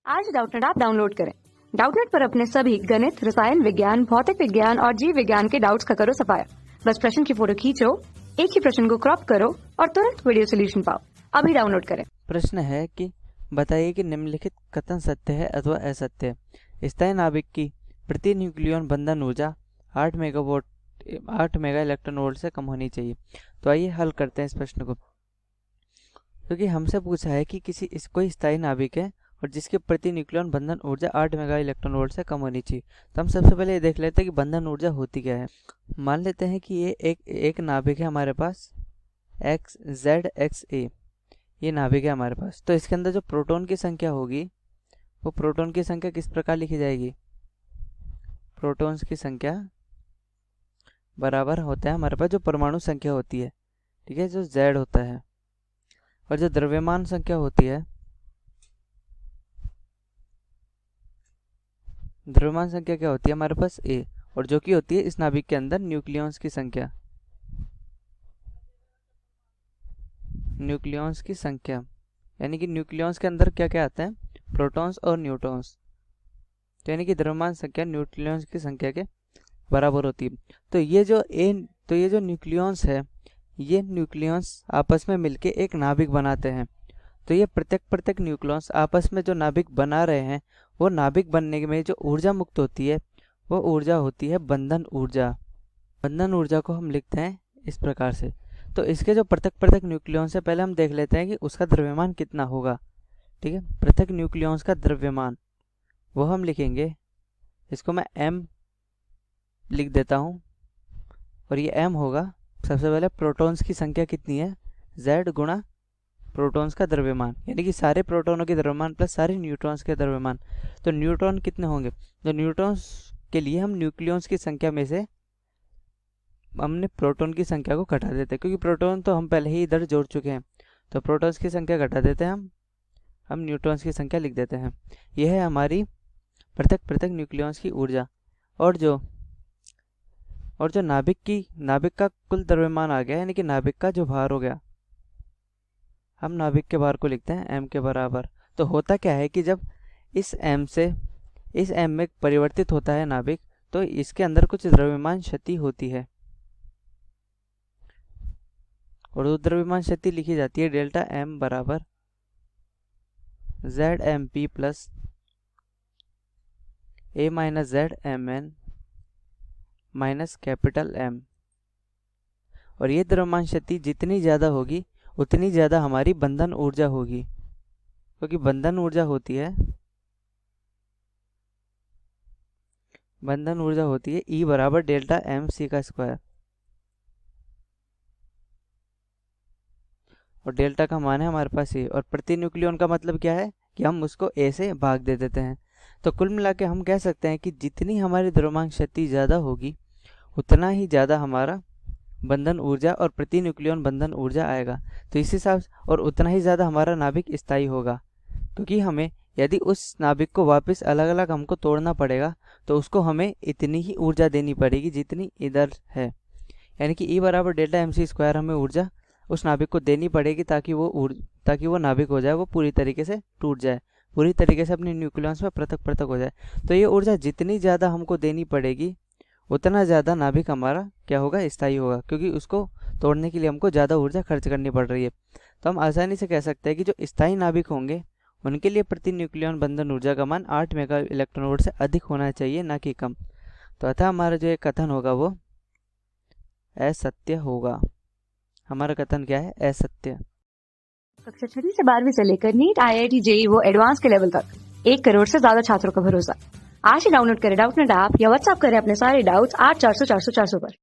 आज Doubtnut app download करें। Doubtnut पर अपने सभी गणित, रसायन विज्ञान, भौतिक विज्ञान और जीव विज्ञान के डाउट्स का करो सफाया। बस प्रश्न की फोटो खींचो, एक ही प्रश्न को क्रॉप करो और तुरंत वीडियो सोल्यूशन पाओ। अभी डाउनलोड करें। प्रश्न है कि बताइए कि निम्नलिखित कथन सत्य है अथवा असत्य है। स्थायी नाभिक की प्रति न्यूक्लियन बंधन ऊर्जा 8 मेगा इलेक्ट्रॉन वोल्ट से कम होनी चाहिए। तो आइए हल करते हैं इस प्रश्न को। क्योंकि हमसे पूछा है कि कोई स्थायी नाभिक है और जिसके प्रति न्यूक्लियन बंधन ऊर्जा 8 मेगा इलेक्ट्रॉन वोल्ट से कम होनी चाहिए। तो हम सबसे पहले ये देख लेते हैं कि बंधन ऊर्जा होती क्या है। मान लेते हैं कि ये एक नाभिक है हमारे पास ZXA, ये नाभिक है हमारे पास। तो इसके अंदर जो प्रोटॉन की संख्या होगी वो प्रोटॉन की संख्या किस प्रकार लिखी जाएगी। प्रोटॉन्स की संख्या बराबर होता है हमारे पास जो परमाणु संख्या होती है, ठीक है, जो Z होता है। और जो द्रव्यमान संख्या होती है, द्रव्यमान संख्या क्या होती है हमारे पास A, और जो कि होती है इस नाभिक के अंदर न्यूक्लियॉन्स की संख्या। न्यूक्लियॉन्स की संख्या यानी कि न्यूक्लियॉन्स के अंदर क्या क्या आता है, प्रोटॉन्स और न्यूट्रॉन्स। तो यानी कि द्रव्यमान संख्या न्यूक्लियॉन्स की संख्या के बराबर होती है। तो ये जो न्यूक्लियॉन्स है, ये न्यूक्लियॉन्स आपस में मिलके एक नाभिक बनाते हैं। तो ये प्रत्येक न्यूक्लियॉन्स आपस में जो नाभिक बना रहे हैं, वो नाभिक बनने में जो ऊर्जा मुक्त होती है वो ऊर्जा होती है बंधन ऊर्जा। बंधन ऊर्जा को हम लिखते हैं इस प्रकार से। तो इसके जो प्रत्येक न्यूक्लियॉन्स है, पहले हम देख लेते हैं कि उसका द्रव्यमान कितना होगा। ठीक है, प्रत्येक न्यूक्लियॉन्स का द्रव्यमान वो हम लिखेंगे, इसको मैं m लिख देता हूँ। और ये m होगा सबसे पहले प्रोटॉन्स की संख्या कितनी है, Z गुणा प्रोटॉन्स का द्रव्यमान, यानी कि सारे प्रोटॉनों के द्रव्यमान प्लस सारे न्यूट्रॉन्स के द्रव्यमान। तो न्यूट्रॉन कितने होंगे, तो न्यूट्रॉन्स के लिए हम न्यूक्लियॉन्स की संख्या में से हमने प्रोटॉन की संख्या को घटा देते हैं, क्योंकि प्रोटॉन तो हम पहले ही इधर जोड़ चुके हैं। तो प्रोटॉन्स की संख्या घटा देते हैं हम न्यूट्रॉन्स की संख्या लिख देते हैं। यह है हमारी प्रत्येक न्यूक्लियॉन्स की ऊर्जा। और जो नाभिक का कुल द्रव्यमान आ गया, यानी कि नाभिक का जो भार हो गया, हम नाभिक के भार को लिखते हैं m के बराबर। तो होता क्या है कि जब इस m से इस m में परिवर्तित होता है नाभिक, तो इसके अंदर कुछ द्रव्यमान क्षति होती है, और वो द्रव्यमान क्षति लिखी जाती है डेल्टा m बराबर ZMP plus A minus ZMN minus capital M। और ये द्रव्यमान क्षति जितनी ज़्यादा होगी उतनी ज़्यादा हमारी बंधन ऊर्जा होगी, क्योंकि बंधन ऊर्जा होती है E बराबर डेल्टा MC का स्क्वायर। और डेल्टा का मान है हमारे पास A, और प्रति न्यूक्लियन का मतलब क्या है कि हम उसको A से भाग दे देते हैं। तो कुल मिला के हम कह सकते हैं कि जितनी हमारी द्रव्यमान शक्ति ज़्यादा होगी उतना ही ज़्यादा हमारा बंधन ऊर्जा और प्रति न्यूक्लियन बंधन ऊर्जा आएगा। तो इस हिसाब से और उतना ही ज़्यादा हमारा नाभिक स्थायी होगा, क्योंकि हमें यदि उस नाभिक को वापस अलग अलग हमको तोड़ना पड़ेगा तो उसको हमें इतनी ही ऊर्जा देनी पड़ेगी जितनी इधर है। यानी कि E बराबर डेल्टा MC स्क्वायर हमें ऊर्जा उस नाभिक को देनी पड़ेगी ताकि वो नाभिक हो जाए, वो पूरी तरीके से टूट जाए, पूरी तरीके से अपने न्यूक्लियस में पृथक हो जाए। तो ये ऊर्जा जितनी ज़्यादा हमको देनी पड़ेगी उतना ज़्यादा नाभिक हमारा क्या होगा, स्थायी होगा, क्योंकि उसको तोड़ने के लिए हमको ज़्यादा ऊर्जा खर्च करनी पड़ रही है। तो हम आसानी से कह सकते हैं कि जो स्थायी नाभिक होंगे उनके लिए प्रति न्यूक्लियन बंधन ऊर्जा का मान 8 मेगा इलेक्ट्रॉन वोल्ट से अधिक होना चाहिए, ना कि कम। तो अतः हमारा जो ये कथन होगा वो असत्य होगा। हमारा कथन क्या है, असत्य। कक्षा 6 से 12वीं से लेकर नीट, IIT, JEE वो एडवांस के लेवल तक 1 करोड़ से ज्यादा छात्रों का भरोसा। आज ही डाउनलोड करें डाउटनेट ऐप या व्हाट्सएप करें अपने सारे डाउट्स 8400 400 400 पर।